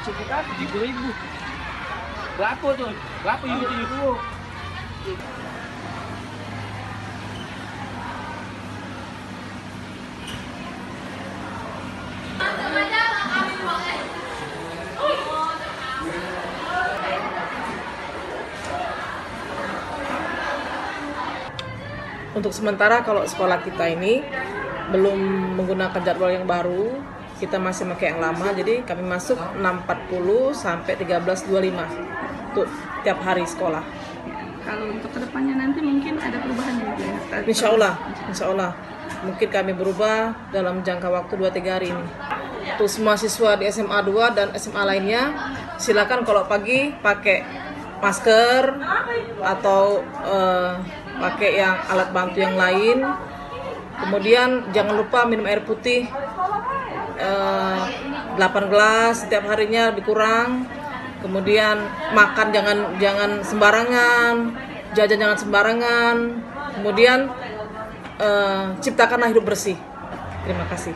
sekitar 7.000. Berapa tuh? Berapa unit itu? Untuk sementara kalau sekolah kita ini belum menggunakan jadwal yang baru, kita masih pakai yang lama, jadi kami masuk 6.40 sampai 13.25 untuk tiap hari sekolah. Kalau untuk kedepannya nanti mungkin ada perubahan juga ya? Insya Allah mungkin kami berubah dalam jangka waktu 2-3 hari ini. Untuk semua siswa di SMA 2 dan SMA lainnya, silakan kalau pagi pakai masker atau pakai yang alat bantu yang lain. Kemudian jangan lupa minum air putih 8 gelas setiap harinya, lebih kurang. Kemudian makan jangan sembarangan, jajan jangan sembarangan. Kemudian ciptakanlah hidup bersih. Terima kasih.